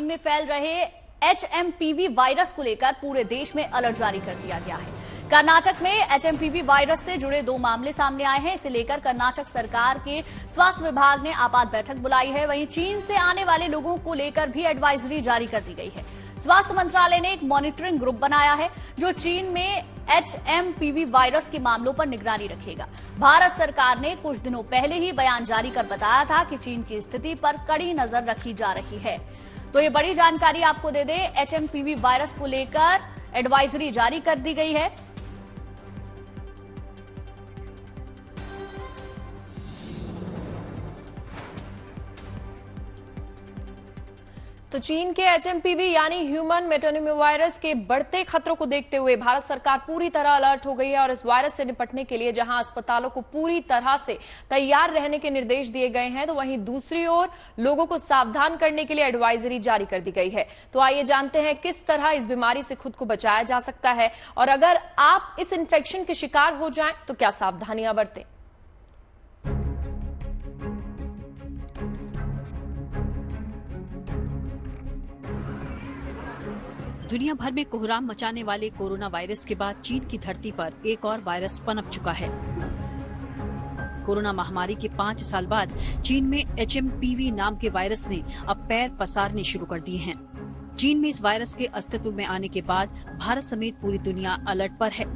में फैल रहे HMPV वायरस को लेकर पूरे देश में अलर्ट जारी कर दिया गया है। कर्नाटक में HMPV वायरस से जुड़े 2 मामले सामने आए हैं। इसे लेकर कर्नाटक सरकार के स्वास्थ्य विभाग ने आपात बैठक बुलाई है। वहीं चीन से आने वाले लोगों को लेकर भी एडवाइजरी जारी कर दी गई है। स्वास्थ्य मंत्रालय ने एक मॉनिटरिंग ग्रुप बनाया है जो चीन में HMPV वायरस के मामलों पर निगरानी रखेगा। भारत सरकार ने कुछ दिनों पहले ही बयान जारी कर बताया था कि चीन की स्थिति पर कड़ी नजर रखी जा रही है। तो ये बड़ी जानकारी आपको दे दें, HMPV वायरस को लेकर एडवाइजरी जारी कर दी गई है। तो चीन के HMPV यानी ह्यूमन मेटानिमोवायरस के बढ़ते खतरों को देखते हुए भारत सरकार पूरी तरह अलर्ट हो गई है और इस वायरस से निपटने के लिए जहां अस्पतालों को पूरी तरह से तैयार रहने के निर्देश दिए गए हैं, तो वहीं दूसरी ओर लोगों को सावधान करने के लिए एडवाइजरी जारी कर दी गई है। तो आइए जानते हैं किस तरह इस बीमारी से खुद को बचाया जा सकता है और अगर आप इस इन्फेक्शन के शिकार हो जाएं तो क्या सावधानियां बरतें। दुनिया भर में कोहराम मचाने वाले कोरोना वायरस के बाद चीन की धरती पर एक और वायरस पनप चुका है। कोरोना महामारी के 5 साल बाद चीन में HMPV नाम के वायरस ने अब पैर पसारने शुरू कर दिए हैं। चीन में इस वायरस के अस्तित्व में आने के बाद भारत समेत पूरी दुनिया अलर्ट पर है।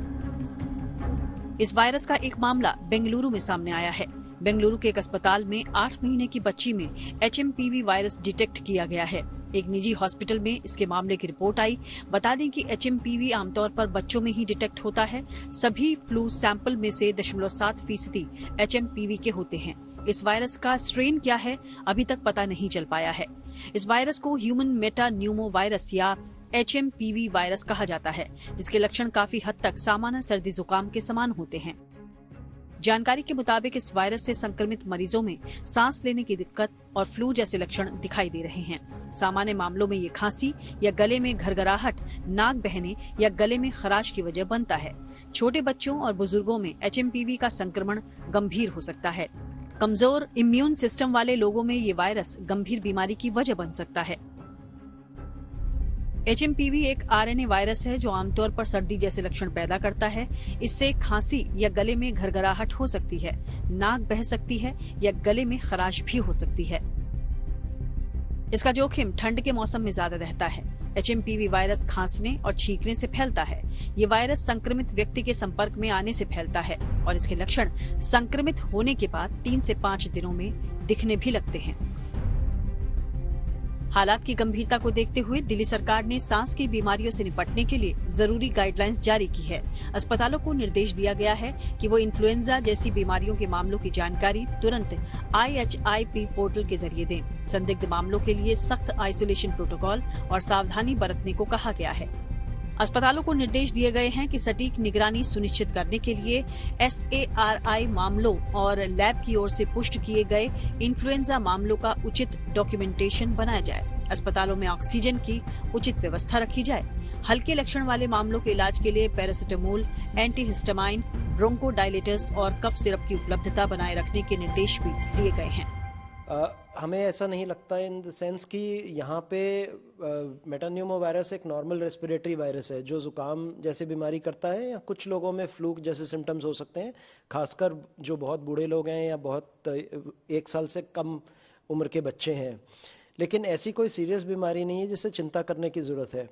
इस वायरस का एक मामला बेंगलुरु में सामने आया है। बेंगलुरु के एक अस्पताल में 8 महीने की बच्ची में HMPV वायरस डिटेक्ट किया गया है। एक निजी हॉस्पिटल में इसके मामले की रिपोर्ट आई। बता दें कि HMPV आमतौर पर बच्चों में ही डिटेक्ट होता है। सभी फ्लू सैंपल में से 0.7% HMPV के होते हैं। इस वायरस का स्ट्रेन क्या है, अभी तक पता नहीं चल पाया है। इस वायरस को ह्यूमन मेटान्यूमोवायरस या HMPV वायरस कहा जाता है, जिसके लक्षण काफी हद तक सामान्य सर्दी जुकाम के समान होते हैं। जानकारी के मुताबिक इस वायरस से संक्रमित मरीजों में सांस लेने की दिक्कत और फ्लू जैसे लक्षण दिखाई दे रहे हैं। सामान्य मामलों में ये खांसी या गले में घरघराहट, नाक बहने या गले में खराश की वजह बनता है। छोटे बच्चों और बुजुर्गों में HMPV का संक्रमण गंभीर हो सकता है। कमजोर इम्यून सिस्टम वाले लोगों में ये वायरस गंभीर बीमारी की वजह बन सकता है। HMPV एक RNA वायरस है जो आमतौर पर सर्दी जैसे लक्षण पैदा करता है। इससे खांसी या गले में घरघराहट हो सकती है, नाक बह सकती है या गले में खराश भी हो सकती है। इसका जोखिम ठंड के मौसम में ज्यादा रहता है। HMPV वायरस खांसने और छींकने से फैलता है। ये वायरस संक्रमित व्यक्ति के संपर्क में आने से फैलता है और इसके लक्षण संक्रमित होने के बाद 3 से 5 दिनों में दिखने भी लगते हैं। हालात की गंभीरता को देखते हुए दिल्ली सरकार ने सांस की बीमारियों से निपटने के लिए जरूरी गाइडलाइंस जारी की है। अस्पतालों को निर्देश दिया गया है कि वो इन्फ्लुएंजा जैसी बीमारियों के मामलों की जानकारी तुरंत IHIP पोर्टल के जरिए दें। संदिग्ध मामलों के लिए सख्त आइसोलेशन प्रोटोकॉल और सावधानी बरतने को कहा गया है। अस्पतालों को निर्देश दिए गए हैं कि सटीक निगरानी सुनिश्चित करने के लिए SARI मामलों और लैब की ओर से पुष्ट किए गए इन्फ्लुएंजा मामलों का उचित डॉक्यूमेंटेशन बनाया जाए। अस्पतालों में ऑक्सीजन की उचित व्यवस्था रखी जाए। हल्के लक्षण वाले मामलों के इलाज के लिए पैरासिटामोल, एंटीहिस्टामाइन, ब्रोंकोडायलेटर्स और कफ सिरप की उपलब्धता बनाए रखने के निर्देश भी दिए गए हैं। हमें ऐसा नहीं लगता इन द सेंस कि यहाँ पे मेटान्यूमोवायरस एक नॉर्मल रेस्पिरेटरी वायरस है जो जुकाम जैसी बीमारी करता है, या कुछ लोगों में फ्लू जैसे सिम्टम्स हो सकते हैं, खासकर जो बहुत बूढ़े लोग हैं या बहुत 1 साल से कम उम्र के बच्चे हैं। लेकिन ऐसी कोई सीरियस बीमारी नहीं है जिससे चिंता करने की ज़रूरत है।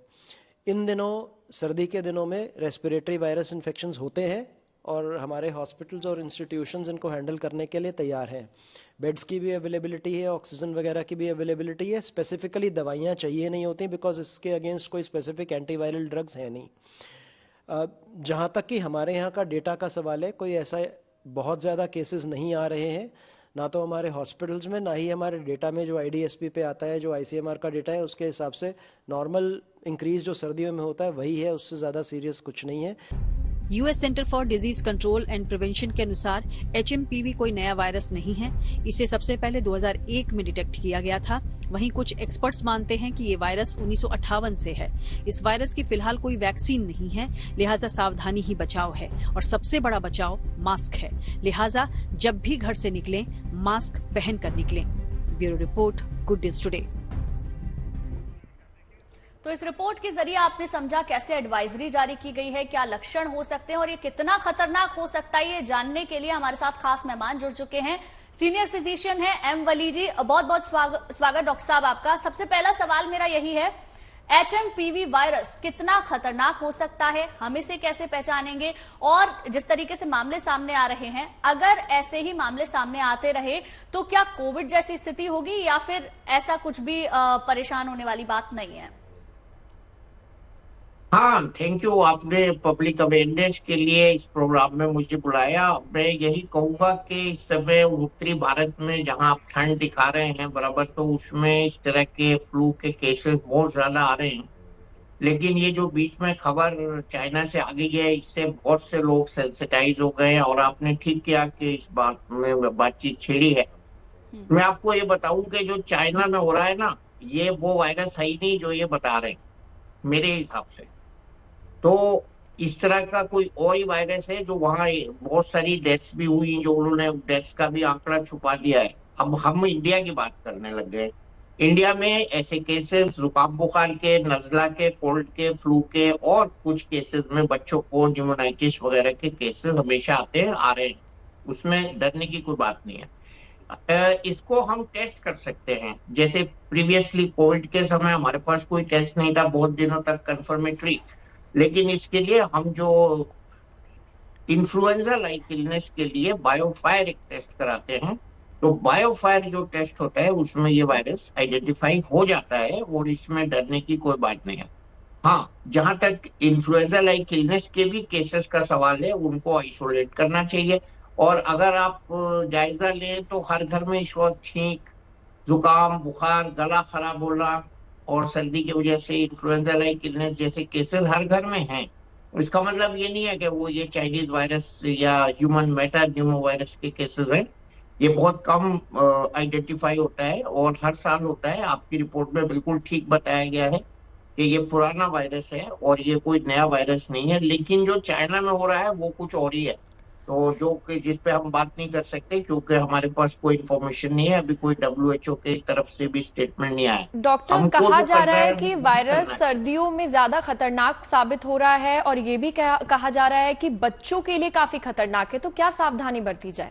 इन दिनों, सर्दी के दिनों में रेस्पिरेटरी वायरस इन्फेक्शंस होते हैं और हमारे हॉस्पिटल्स और इंस्टीट्यूशंस इनको हैंडल करने के लिए तैयार हैं। बेड्स की भी अवेलेबिलिटी है, ऑक्सीजन वगैरह की भी अवेलेबिलिटी है। स्पेसिफिकली दवाइयाँ चाहिए नहीं होती बिकॉज इसके अगेंस्ट कोई स्पेसिफिक एंटीवायरल ड्रग्स हैं नहीं। जहाँ तक कि हमारे यहाँ का डेटा का सवाल है, कोई ऐसा बहुत ज़्यादा केसेस नहीं आ रहे हैं, ना तो हमारे हॉस्पिटल्स में, ना ही हमारे डेटा में जो IDSP पे आता है, जो ICMR का डेटा है, उसके हिसाब से नॉर्मल इंक्रीज जो सर्दियों में होता है वही है, उससे ज़्यादा सीरियस कुछ नहीं है। US centre for disease control and prevention के अनुसार HMPV कोई नया वायरस नहीं है। इसे सबसे पहले 2001 में डिटेक्ट किया गया था। वहीं कुछ एक्सपर्ट्स मानते हैं कि ये वायरस 1958 से है। इस वायरस की फिलहाल कोई वैक्सीन नहीं है, लिहाजा सावधानी ही बचाव है और सबसे बड़ा बचाव मास्क है। लिहाजा जब भी घर से निकलें, मास्क पहन कर निकलें। Bureau report, good news today. तो इस रिपोर्ट के जरिए आपने समझा कैसे एडवाइजरी जारी की गई है, क्या लक्षण हो सकते हैं और ये कितना खतरनाक हो सकता है, ये जानने के लिए हमारे साथ खास मेहमान जुड़ चुके हैं। सीनियर फिजिशियन है एम वली जी, बहुत बहुत स्वागत डॉक्टर साहब आपका। सबसे पहला सवाल मेरा यही है, HMPV वायरस कितना खतरनाक हो सकता है, हम इसे कैसे पहचानेंगे, और जिस तरीके से मामले सामने आ रहे हैं, अगर ऐसे ही मामले सामने आते रहे तो क्या कोविड जैसी स्थिति होगी या फिर ऐसा कुछ भी परेशान होने वाली बात नहीं है? हाँ, थैंक यू। आपने पब्लिक अवेयरनेस के लिए इस प्रोग्राम में मुझे बुलाया। मैं यही कहूंगा कि इस समय उत्तरी भारत में जहां आप ठंड दिखा रहे हैं बराबर, तो उसमें इस तरह के फ्लू के केसेस बहुत ज्यादा आ रहे हैं। लेकिन ये जो बीच में खबर चाइना से आ गई है, इससे बहुत से लोग सेंसिटाइज हो गए हैं और आपने ठीक किया कि इस बात में बातचीत छेड़ी है। मैं आपको ये बताऊं कि जो चाइना में हो रहा है ना, ये वो वायरस है ही नहीं जो ये बता रहे हैं मेरे हिसाब से। तो इस तरह का कोई और ही वायरस है जो वहां बहुत सारी डेथ्स भी हुई, जो उन्होंने डेथ्स का भी आंकड़ा छुपा दिया है। अब हम इंडिया की बात करने लग गए। इंडिया में ऐसे केसेस जुकाम बुखार के, नजला के, कोल्ड के, फ्लू के और कुछ केसेस में बच्चों को न्यूमोनाइटिस वगैरह के केसेस हमेशा आते हैं, आ रहे हैं। उसमें डरने की कोई बात नहीं है। इसको हम टेस्ट कर सकते हैं। जैसे प्रीवियसली कोविड के समय हमारे पास कोई टेस्ट नहीं था बहुत दिनों तक कंफर्मेटरी, लेकिन इसके लिए हम जो इन्फ्लुएंजा लाइक इलनेस के लिए बायोफायर एक टेस्ट कराते हैं, तो बायोफायर जो टेस्ट होता है उसमें ये वायरस आइडेंटिफाई हो जाता है और इसमें डरने की कोई बात नहीं है। हाँ, जहां तक इन्फ्लुएंजा लाइक इलनेस के भी केसेस का सवाल है, उनको आइसोलेट करना चाहिए। और अगर आप जायजा लें तो हर घर में इस वक्त छींक, जुकाम, बुखार, गला खराब होना और सर्दी की वजह से इन्फ्लुएंजा लाइक इलनेस जैसे केसेस हर घर में हैं। इसका मतलब ये नहीं है कि वो ये चाइनीज वायरस या ह्यूमन मेटान्यूमो वायरस के केसेस हैं। ये बहुत कम आइडेंटिफाई होता है और हर साल होता है। आपकी रिपोर्ट में बिल्कुल ठीक बताया गया है कि ये पुराना वायरस है और ये कोई नया वायरस नहीं है। लेकिन जो चाइना में हो रहा है वो कुछ और ही है, तो जो जिस पे हम बात नहीं कर सकते क्योंकि हमारे पास कोई इन्फॉर्मेशन नहीं है। अभी कोई WHO की तरफ से भी स्टेटमेंट नहीं आया। डॉक्टर, कहा जा रहा है कि वायरस सर्दियों में ज्यादा खतरनाक साबित हो रहा है और ये भी कहा जा रहा है कि बच्चों के लिए काफी खतरनाक है, तो क्या सावधानी बरती जाए?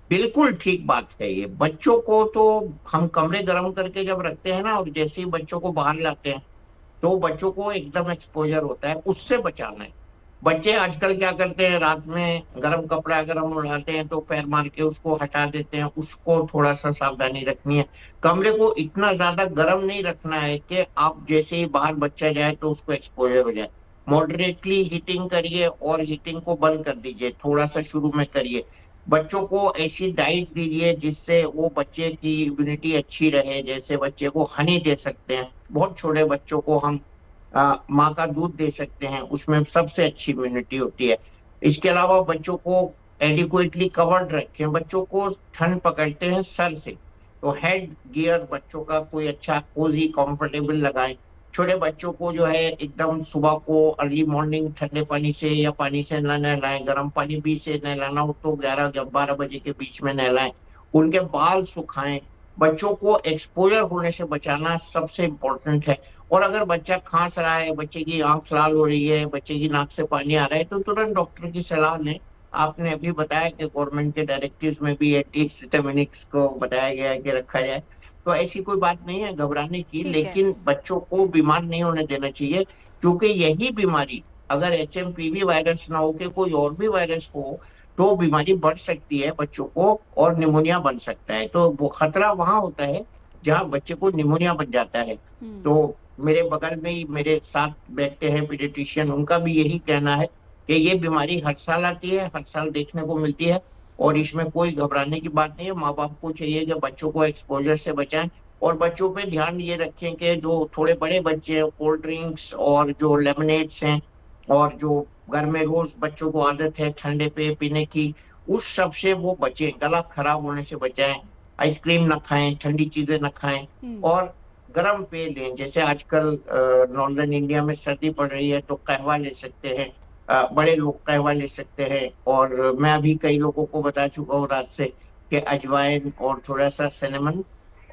बिल्कुल ठीक बात है ये। बच्चों को तो हम कमरे गर्म करके जब रखते हैं ना, और जैसे ही बच्चों को बाहर लाते हैं तो बच्चों को एकदम एक्सपोजर होता है, उससे बचाना है। बच्चे आजकल क्या करते हैं, रात में गर्म कपड़ा अगर हम उड़ाते हैं तो पैर मार के उसको हटा देते हैं। उसको थोड़ा सा सावधानी रखनी है। कमरे को इतना ज्यादा गर्म नहीं रखना है कि आप जैसे ही बाहर बच्चा जाए तो उसको एक्सपोजर हो जाए। मॉडरेटली हीटिंग करिए और हीटिंग को बंद कर दीजिए, थोड़ा सा शुरू में करिए। बच्चों को ऐसी डाइट दीजिए जिससे वो बच्चे की इम्यूनिटी अच्छी रहे। जैसे बच्चे को हनी दे सकते हैं, बहुत छोटे बच्चों को हम माँ का दूध दे सकते हैं, उसमें सबसे अच्छी इम्यूनिटी होती है। इसके अलावा बच्चों को एडिक्वेटली कवर्ड रखें। बच्चों को ठंड पकड़ते हैं सर से, तो हेड गियर बच्चों का कोई अच्छा कोजी कंफर्टेबल लगाएं। छोटे बच्चों को जो है एकदम सुबह को अर्ली मॉर्निंग ठंडे पानी से या पानी से न नहलाएं। गर्म पानी भी से नहलाना हो तो 11 या 12 बजे के बीच में नहलाएं। उनके बाल सुखाएं। बच्चों को एक्सपोजर होने से बचाना सबसे इम्पोर्टेंट है। और अगर बच्चा खांस रहा है, बच्चे की आंख लाल हो रही है, बच्चे की नाक से पानी आ रहा है, तो तुरंत डॉक्टर की सलाह लें। आपने अभी बताया कि गवर्नमेंट के डायरेक्टिव्स में भी एंटीहिस्टामिनिक्स को बताया गया है कि रखा जाए, तो ऐसी कोई बात नहीं है घबराने की। लेकिन बच्चों को बीमार नहीं होने देना चाहिए, क्योंकि यही बीमारी अगर HMPV वायरस ना हो के कोई और भी वायरस हो तो बीमारी बढ़ सकती है बच्चों को और निमोनिया बन सकता है। तो वो खतरा वहां होता है जहां बच्चे को निमोनिया बन जाता है। तो मेरे बगल में ही मेरे साथ बैठते हैं पीडियाट्रिशियन, उनका भी यही कहना है कि ये बीमारी हर साल आती है, हर साल देखने को मिलती है और इसमें कोई घबराने की बात नहीं है। माँ बाप को चाहिए कि बच्चों को एक्सपोजर से बचाएं और बच्चों पे ध्यान ये रखें कि जो थोड़े बड़े बच्चे हैं, कोल्ड ड्रिंक्स और जो लेमनेड्स हैं और जो घर में रोज बच्चों को आदत है ठंडे पे पीने की, उस सब से वो बचें। गला खराब होने से बचाएं। आइसक्रीम ना खाएं, ठंडी चीजें ना खाएं और गर्म पेय लें। जैसे आजकल नॉर्दर्न इंडिया में सर्दी पड़ रही है तो कहवा ले सकते हैं, बड़े लोग कहवा ले सकते हैं। और मैं अभी कई लोगों को बता चुका हूँ रात से कि अजवाइन और थोड़ा सा सिनेमन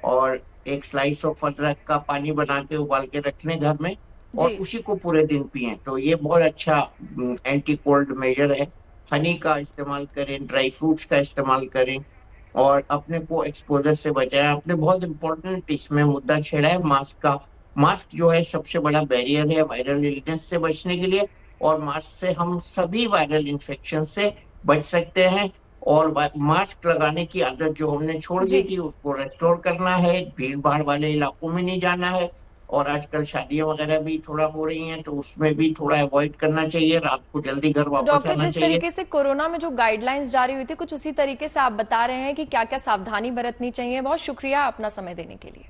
और एक स्लाइस ऑफ अदरक का पानी बना के उबाल के रख लें घर में और उसी को पूरे दिन पिए, तो ये बहुत अच्छा एंटी कोल्ड मेजर है। हनी का इस्तेमाल करें, ड्राई फ्रूट्स का इस्तेमाल करें और अपने को एक्सपोजर से बचाएं। आपने बहुत इंपॉर्टेंट इसमें मुद्दा छेड़ा है मास्क का। मास्क जो है सबसे बड़ा बैरियर है वायरल इलनेस से बचने के लिए, और मास्क से हम सभी वायरल इन्फेक्शन से बच सकते हैं। और मास्क लगाने की आदत जो हमने छोड़ दी थी उसको रेस्टोर करना है। भीड़ भाड़ वाले इलाकों में नहीं जाना है, और आजकल शादियां वगैरह भी थोड़ा हो रही हैं तो उसमें भी थोड़ा अवॉइड करना चाहिए। रात को जल्दी घर वापस आना चाहिए। जिस तरीके से कोरोना में जो गाइडलाइंस जारी हुई थी, कुछ उसी तरीके से आप बता रहे हैं कि क्या क्या सावधानी बरतनी चाहिए। बहुत शुक्रिया अपना समय देने के लिए।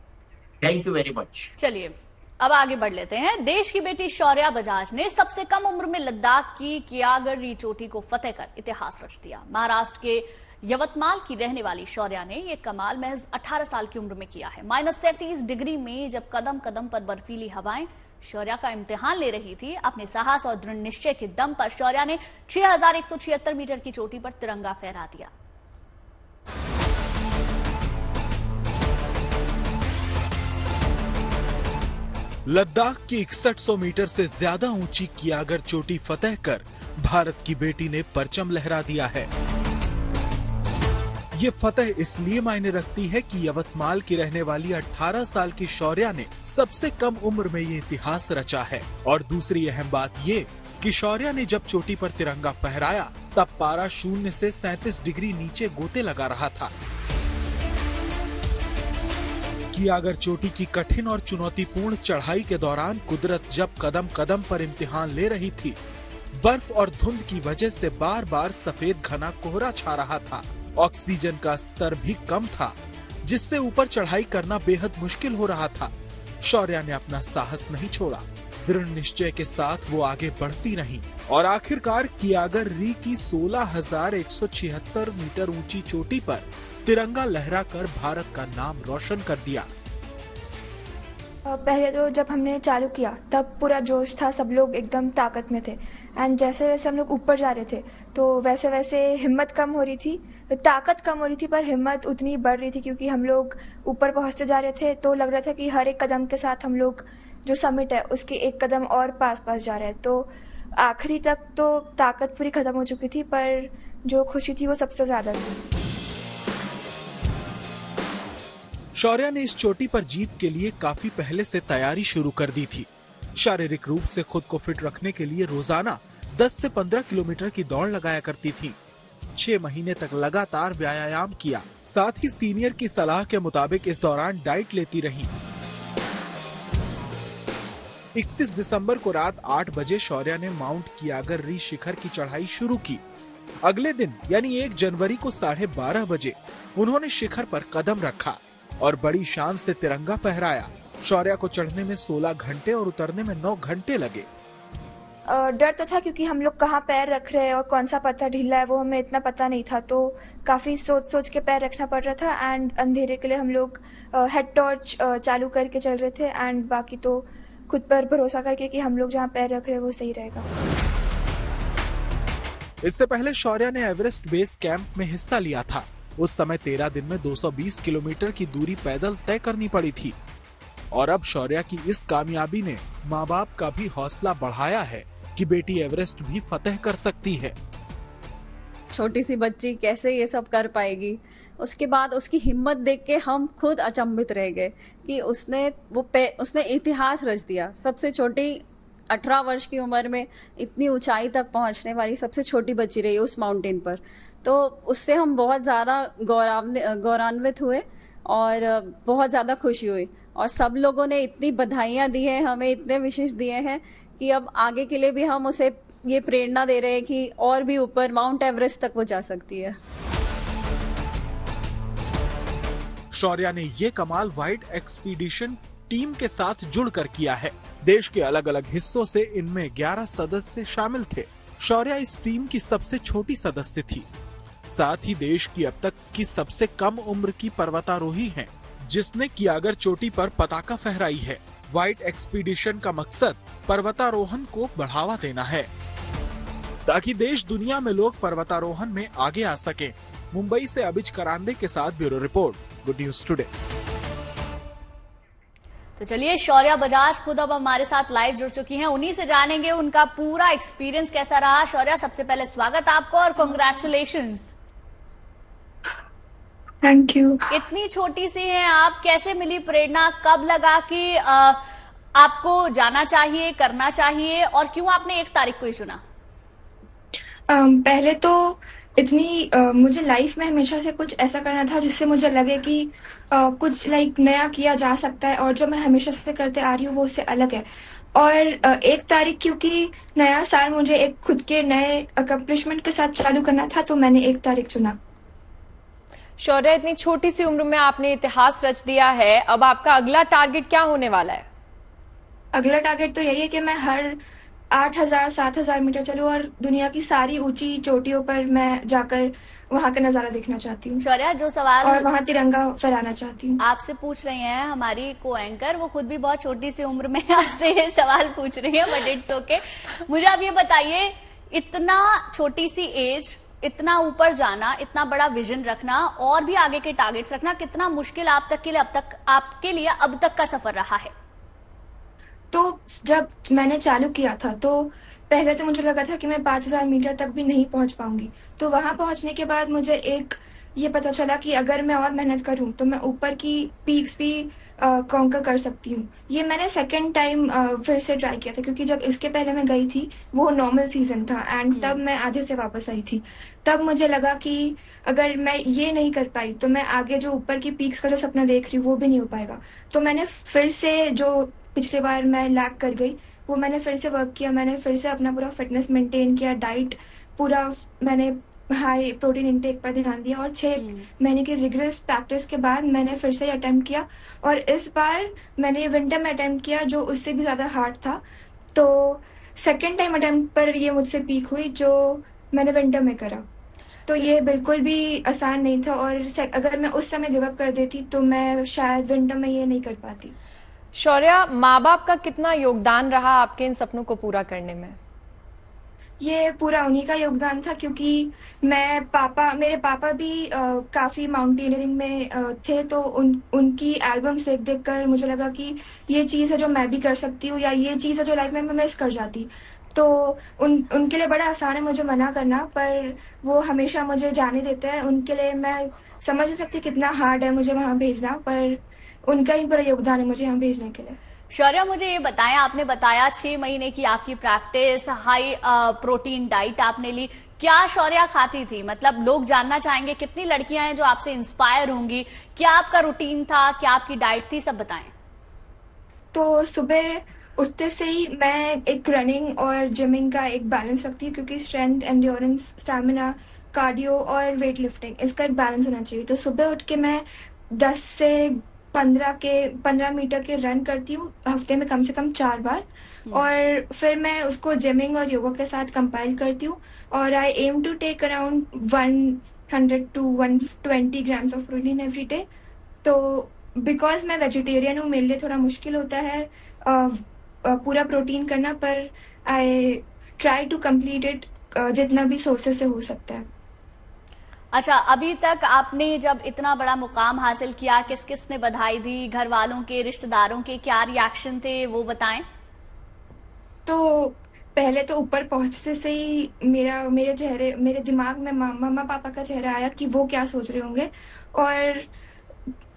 Thank you very much. चलिए अब आगे बढ़ लेते हैं। देश की बेटी शौर्या बजाज ने सबसे कम उम्र में लद्दाख की कियागरी चोटी को फतेह कर इतिहास रच दिया। महाराष्ट्र के यवतमाल की रहने वाली शौर्या ने यह कमाल महज 18 साल की उम्र में किया है। -37 डिग्री में जब कदम कदम पर बर्फीली हवाएं शौर्या का इम्तिहान ले रही थी, अपने साहस और दृढ़ निश्चय के दम पर शौर्या ने 6176 मीटर की चोटी पर तिरंगा फहरा दिया। लद्दाख की 6100 मीटर से ज्यादा ऊंची कियागर चोटी फतेह कर भारत की बेटी ने परचम लहरा दिया है। ये फतेह इसलिए मायने रखती है कि यवतमाल की रहने वाली 18 साल की शौर्या ने सबसे कम उम्र में ये इतिहास रचा है। और दूसरी अहम बात ये कि शौर्या ने जब चोटी पर तिरंगा फहराया तब पारा 0 से 37 डिग्री नीचे गोते लगा रहा था। कियागर चोटी की कठिन और चुनौतीपूर्ण चढ़ाई के दौरान कुदरत जब कदम कदम पर इम्तिहान ले रही थी, बर्फ और धुंध की वजह से बार बार सफेद घना कोहरा छा रहा था। ऑक्सीजन का स्तर भी कम था, जिससे ऊपर चढ़ाई करना बेहद मुश्किल हो रहा था। शौर्या ने अपना साहस नहीं छोड़ा, दृढ़ निश्चय के साथ वो आगे बढ़ती रही और आखिरकार कियागर री की 16,176 मीटर ऊंची चोटी पर तिरंगा लहराकर भारत का नाम रोशन कर दिया। पहले तो जब हमने चालू किया तब पूरा जोश था, सब लोग एकदम ताकत में थे। एंड जैसे जैसे हम लोग ऊपर जा रहे थे तो वैसे वैसे हिम्मत कम हो रही थी, ताकत कम हो रही थी, पर हिम्मत उतनी बढ़ रही थी क्योंकि हम लोग ऊपर पहुंचते जा रहे थे तो लग रहा था कि हर एक कदम के साथ हम लोग जो समिट है उसके एक कदम और पास जा रहे हैं। तो आखिरी तक तो ताकत पूरी खत्म हो चुकी थी, पर जो खुशी थी वो सबसे ज्यादा थी। शौर्या ने इस चोटी पर जीत के लिए काफी पहले से तैयारी शुरू कर दी थी। शारीरिक रूप से खुद को फिट रखने के लिए रोजाना 10 से 15 किलोमीटर की दौड़ लगाया करती थी। 6 महीने तक लगातार व्यायाम किया, साथ ही सीनियर की सलाह के मुताबिक इस दौरान डाइट लेती रही। 31 दिसंबर को रात 8 बजे शौर्या ने माउंट कियागर री शिखर की चढ़ाई शुरू की। अगले दिन यानी 1 जनवरी को 12:30 बजे उन्होंने शिखर पर कदम रखा और बड़ी शान से तिरंगा फहराया। शौर्या को चढ़ने में 16 घंटे और उतरने में 9 घंटे लगे। डर तो था क्योंकि हम लोग कहाँ पैर रख रहे हैं और कौन सा पत्थर ढीला है वो हमें इतना पता नहीं था, तो काफी सोच सोच के पैर रखना पड़ रहा था। एंड अंधेरे के लिए हम लोग हेड टॉर्च चालू करके चल रहे थे एंड बाकी तो खुद पर भरोसा करके कि हम लोग जहाँ पैर रख रहे हैं वो सही रहेगा। इससे पहले शौर्या ने एवरेस्ट बेस कैंप में हिस्सा लिया था। उस समय 13 दिन में 220 किलोमीटर की दूरी पैदल तय करनी पड़ी थी। और अब शौर्या की इस कामयाबी ने माँ बाप का भी हौसला बढ़ाया है कि बेटी एवरेस्ट भी फतेह कर सकती है। छोटी सी बच्ची कैसे ये सब कर पाएगी। उसके बाद उसकी हिम्मत देख के हम खुद अचंभित रह गए कि उसने इतिहास रच दिया। सबसे छोटी 18 वर्ष की उम्र में इतनी ऊंचाई तक पहुंचने वाली सबसे छोटी बच्ची रही उस माउंटेन पर। तो उससे हम बहुत ज्यादा गौरवान्वित हुए और बहुत ज्यादा खुशी हुई। और सब लोगों ने इतनी बधाइयां दी हैं, हमें इतने विशेष दिए हैं कि अब आगे के लिए भी हम उसे ये प्रेरणा दे रहे हैं कि और भी ऊपर माउंट एवरेस्ट तक वो जा सकती है। शौर्या ने ये कमाल व्हाइट एक्सपीडिशन टीम के साथ जुड़कर किया है। देश के अलग अलग हिस्सों से इनमें 11 सदस्य शामिल थे। शौर्या इस टीम की सबसे छोटी सदस्य थी, साथ ही देश की अब तक की सबसे कम उम्र की पर्वतारोही हैं, जिसने कियागर चोटी पर पताका फहराई है। व्हाइट एक्सपीडिशन का मकसद पर्वतारोहण को बढ़ावा देना है ताकि देश दुनिया में लोग पर्वतारोहण में आगे आ सकें। मुंबई से अबिज करांदे के साथ bureau report, good news today. तो चलिए, शौर्या बजाज खुद अब हमारे साथ लाइव जुड़ चुकी हैं, उन्हीं से जानेंगे उनका पूरा एक्सपीरियंस कैसा रहा। शौर्या, सबसे पहले स्वागत आपको और कांग्रेचुलेशंस। Thank you. इतनी छोटी सी हैं आप, कैसे मिली प्रेरणा, कब लगा कि आपको जाना चाहिए, करना चाहिए, और क्यों आपने 1 तारीख को ही चुना? पहले तो मुझे लाइफ में हमेशा से कुछ ऐसा करना था जिससे मुझे लगे कि कुछ नया किया जा सकता है, और जो मैं हमेशा से करते आ रही हूँ वो उससे अलग है। और 1 तारीख क्योंकि नया साल मुझे एक खुद के नए अकम्पलिशमेंट के साथ चालू करना था, तो मैंने 1 तारीख चुना। शौर्या, इतनी छोटी सी उम्र में आपने इतिहास रच दिया है, अब आपका अगला टारगेट क्या होने वाला है? अगला टारगेट तो यही है कि मैं हर 8,000 7,000 मीटर चलूं और दुनिया की सारी ऊंची चोटियों पर मैं जाकर वहां का नजारा देखना चाहती हूँ। शौर्या, जो सवाल और वहां तिरंगा फहराना चाहती हूँ। आपसे पूछ रही हैं हमारी को एंकर, वो खुद भी बहुत छोटी सी उम्र में आपसे ये सवाल पूछ रही है, बट इट्स ओके। मुझे आप ये बताइए, इतना छोटी सी एज, इतना ऊपर जाना, इतना बड़ा विजन रखना और भी आगे के टारगेट्स रखना, कितना मुश्किल आपके लिए अब तक का सफर रहा है? तो जब मैंने चालू किया था तो पहले तो मुझे लगा था कि मैं 5,000 मीटर तक भी नहीं पहुंच पाऊंगी। तो वहां पहुंचने के बाद मुझे ये पता चला कि अगर मैं और मेहनत करूं तो मैं ऊपर की पीक्स भी कॉन्कर कर सकती हूँ। ये मैंने 2nd टाइम फिर से ट्राई किया था, क्योंकि जब इसके पहले मैं गई थी वो नॉर्मल सीजन था एंड तब मैं आधे से वापस आई थी। तब मुझे लगा कि अगर मैं ये नहीं कर पाई तो मैं आगे जो ऊपर की पीक्स का जो सपना देख रही हूँ वो भी नहीं हो पाएगा। तो मैंने फिर से, जो पिछली बार मैं लैग कर गई, वो मैंने फिर से वर्क किया। मैंने फिर से अपना पूरा फिटनेस मेंटेन किया, डाइट पूरा मैंने हाई प्रोटीन इंटेक पर ध्यान दिया, और 6 महीने की रिगरस प्रैक्टिस के बाद मैंने फिर से अटेम्प्ट किया। और इस बार मैंने विंटर में अटेम्प्ट किया जो उससे भी ज्यादा हार्ड था। तो 2nd टाइम अटेम्प्ट पर ये मुझसे पीक हुई जो मैंने विंटर में करा। तो ये बिल्कुल भी आसान नहीं था, और अगर मैं उस समय गिव अप कर देती तो मैं शायद विंटर में ये नहीं कर पाती। शौर्या, माँ बाप का कितना योगदान रहा आपके इन सपनों को पूरा करने में? ये पूरा उन्हीं का योगदान था, क्योंकि मेरे पापा भी काफी माउंटेनियरिंग में थे। तो उनकी एल्बम्स देख कर मुझे लगा कि ये चीज है जो मैं भी कर सकती हूँ, या ये चीज है जो लाइफ में मैं मिस कर जाती। तो उनके लिए बड़ा आसान है मुझे मना करना, पर वो हमेशा मुझे जाने देते हैं। उनके लिए मैं समझ नहीं सकती कितना हार्ड है मुझे वहां भेजना, पर उनका ही बड़ा योगदान है मुझे यहाँ भेजने के लिए। शौर्या, मुझे ये बताएं, आपने बताया 6 महीने की आपकी प्रैक्टिस, हाई प्रोटीन डाइट आपने ली, क्या शौर्या खाती थी? मतलब लोग जानना चाहेंगे, कितनी लड़कियां हैं जो आपसे इंस्पायर होंगी, क्या आपका रूटीन था, क्या आपकी डाइट थी, सब बताएं। तो सुबह उठते से ही मैं एक रनिंग और जिमिंग का एक बैलेंस रखती हूँ, क्योंकि स्ट्रेंथ, एंड्योरेंस, स्टैमिना, कार्डियो और वेट लिफ्टिंग, इसका एक बैलेंस होना चाहिए। तो सुबह उठ के मैं 10 से 15 मीटर के रन करती हूँ हफ्ते में कम से कम 4 बार, और फिर मैं उसको जिमिंग और योगा के साथ कंपाइल करती हूँ। और I am to take around 100 to 120 grams of protein every day. तो बिकॉज मैं वेजिटेरियन हूँ, मेरे लिए थोड़ा मुश्किल होता है पूरा प्रोटीन करना, पर I try to complete it जितना भी सोर्सेस से हो सकता है। अच्छा, अभी तक आपने जब इतना बड़ा मुकाम हासिल किया, किस किस ने बधाई दी, घर वालों के, रिश्तेदारों के क्या रिएक्शन थे, वो बताएं। तो पहले तो ऊपर पहुंचते से ही मेरे दिमाग में मम्मा पापा का चेहरा आया कि वो क्या सोच रहे होंगे, और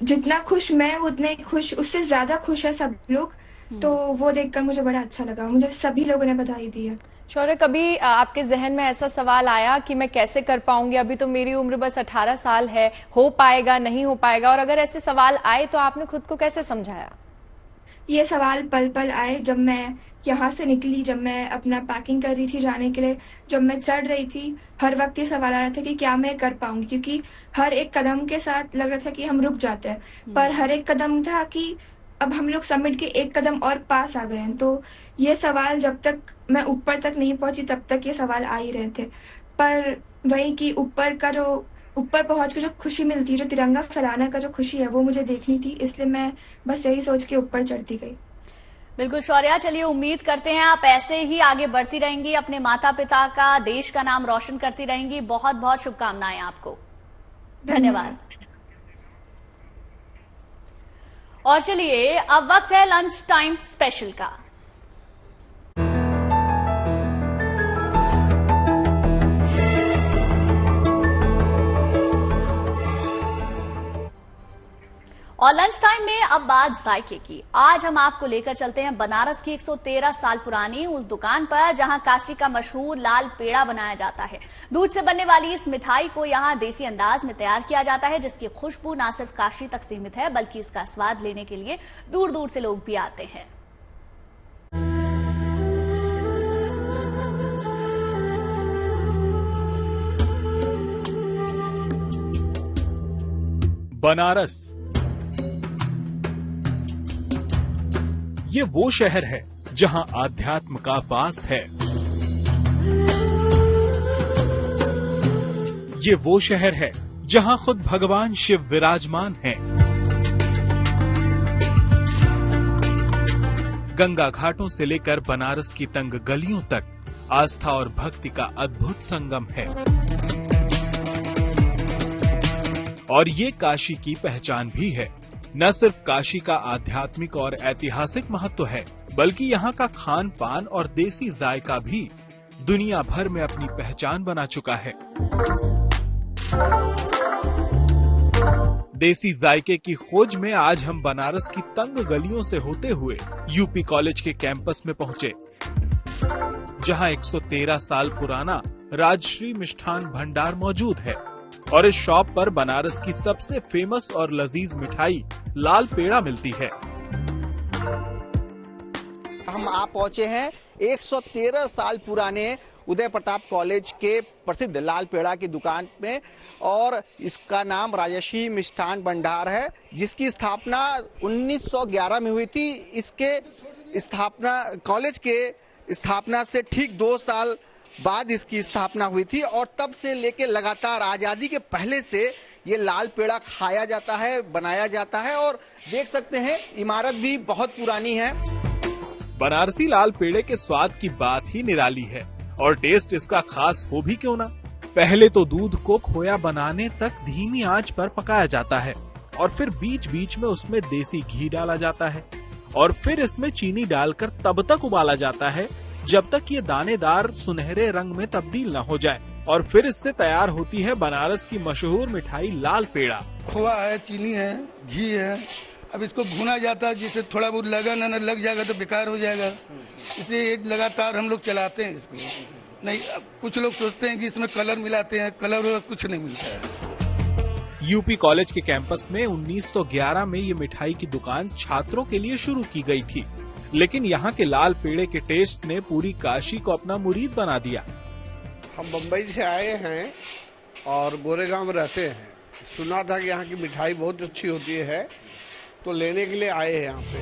जितना खुश मैं उतने खुश, उससे ज्यादा खुश है सब लोग। तो वो देखकर मुझे बड़ा अच्छा लगा, मुझे सभी लोगों ने बधाई दी है। शौर्या, कभी आपके जहन में ऐसा सवाल आया कि मैं कैसे कर पाऊंगी, अभी तो मेरी उम्र बस 18 साल है, हो पाएगा नहीं हो पाएगा? और अगर ऐसे सवाल आए तो आपने खुद को कैसे समझाया? ये सवाल पल पल आए जब मैं यहाँ से निकली, जब मैं अपना पैकिंग कर रही थी जाने के लिए, जब मैं चढ़ रही थी, हर वक्त ये सवाल आ रहा था कि क्या मैं कर पाऊंगी, क्योंकि हर एक कदम के साथ लग रहा था कि हम रुक जाते हैं, पर हर एक कदम था कि अब हम लोग समिट के एक कदम और पास आ गए हैं। तो ये सवाल जब तक मैं ऊपर तक नहीं पहुंची तब तक ये सवाल आ ही रहे थे, पर वही कि ऊपर पहुंच के जो खुशी मिलती है, जो तिरंगा फहराने का जो खुशी है, वो मुझे देखनी थी, इसलिए मैं बस यही सोच के ऊपर चढ़ती गई। बिल्कुल शौर्या, चलिए उम्मीद करते हैं आप ऐसे ही आगे बढ़ती रहेंगी, अपने माता पिता का, देश का नाम रोशन करती रहेंगी। बहुत बहुत शुभकामनाएं आपको। धन्यवाद। और चलिए अब वक्त है लंच टाइम स्पेशल का। और लंच टाइम में अब बात जायके की। आज हम आपको लेकर चलते हैं बनारस की 113 साल पुरानी उस दुकान पर जहां काशी का मशहूर लाल पेड़ा बनाया जाता है। दूध से बनने वाली इस मिठाई को यहां देसी अंदाज में तैयार किया जाता है, जिसकी खुशबू न सिर्फ काशी तक सीमित है बल्कि इसका स्वाद लेने के लिए दूर दूर से लोग भी आते हैं। बनारस ये वो शहर है जहां आध्यात्म का वास है। ये वो शहर है जहां खुद भगवान शिव विराजमान हैं। गंगा घाटों से लेकर बनारस की तंग गलियों तक आस्था और भक्ति का अद्भुत संगम है। और ये काशी की पहचान भी है। न सिर्फ काशी का आध्यात्मिक और ऐतिहासिक महत्व है, बल्कि यहाँ का खान पान और देसी जायका भी दुनिया भर में अपनी पहचान बना चुका है। देसी जायके की खोज में आज हम बनारस की तंग गलियों से होते हुए यूपी कॉलेज के कैंपस में पहुंचे, जहां 113 साल पुराना राजश्री मिष्ठान भंडार मौजूद है। और इस शॉप पर बनारस की सबसे फेमस और लजीज मिठाई लाल पेड़ा मिलती है। हम आप पहुंचे हैं 113 साल पुराने उदय प्रताप कॉलेज के प्रसिद्ध लाल पेड़ा की दुकान में, और इसका नाम राजश्री मिष्ठान भंडार है, जिसकी स्थापना 1911 में हुई थी। इसके स्थापना कॉलेज के स्थापना से ठीक 2 साल बाद इसकी स्थापना हुई थी, और तब से लेकर लगातार आजादी के पहले से ये लाल पेड़ा खाया जाता है, बनाया जाता है। और देख सकते हैं इमारत भी बहुत पुरानी है। बनारसी लाल पेड़े के स्वाद की बात ही निराली है, और टेस्ट इसका खास हो भी क्यों ना। पहले तो दूध को खोया बनाने तक धीमी आंच पर पकाया जाता है, और फिर बीच बीच में उसमें देसी घी डाला जाता है, और फिर इसमें चीनी डालकर तब तक उबाला जाता है जब तक ये दानेदार सुनहरे रंग में तब्दील न हो जाए। और फिर इससे तैयार होती है बनारस की मशहूर मिठाई लाल पेड़ा। खोआ है, चीनी है, घी है। अब इसको भुना जाता है, जिससे थोड़ा बहुत लगन न लग जाएगा तो बेकार हो जाएगा। इसलिए एक लगातार हम लोग चलाते हैं इसको। नहीं, कुछ लोग सोचते हैं कि इसमें कलर मिलाते हैं, कलर कुछ नहीं मिलता है। यूपी कॉलेज के कैंपस में 1911 में ये मिठाई की दुकान छात्रों के लिए शुरू की गई थी, लेकिन यहाँ के लाल पेड़े के टेस्ट ने पूरी काशी को अपना मुरीद बना दिया। हम बम्बई से आए हैं और गोरेगांव में रहते हैं। सुना था कि यहाँ की मिठाई बहुत अच्छी होती है, तो लेने के लिए आए हैं यहाँ पे।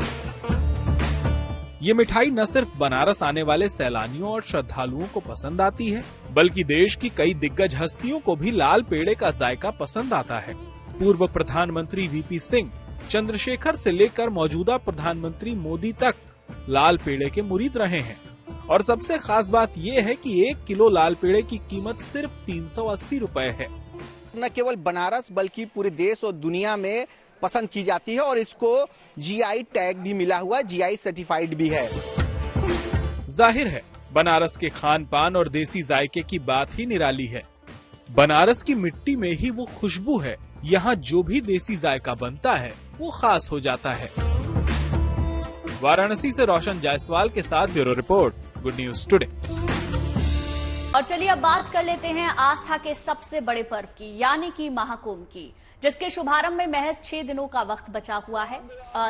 ये मिठाई न सिर्फ बनारस आने वाले सैलानियों और श्रद्धालुओं को पसंद आती है, बल्कि देश की कई दिग्गज हस्तियों को भी लाल पेड़े का जायका पसंद आता है। पूर्व प्रधानमंत्री वीपी सिंह, चंद्रशेखर से लेकर मौजूदा प्रधानमंत्री मोदी तक लाल पेड़े के मुरीद रहे हैं। और सबसे खास बात ये है कि 1 किलो लाल पेड़े की कीमत सिर्फ 380 रुपए है। न केवल बनारस बल्कि पूरे देश और दुनिया में पसंद की जाती है, और इसको जीआई टैग भी मिला हुआ है, जीआई सर्टिफाइड भी है। जाहिर है बनारस के खान पान और देसी जायके की बात ही निराली है। बनारस की मिट्टी में ही वो खुशबू है। यहाँ जो भी देसी जायका बनता है वो खास हो जाता है। वाराणसी से रोशन जायसवाल के साथ bureau report, good news today. और चलिए अब बात कर लेते हैं आस्था के सबसे बड़े पर्व की, यानी कि महाकुंभ की, जिसके शुभारंभ में महज 6 दिनों का वक्त बचा हुआ है।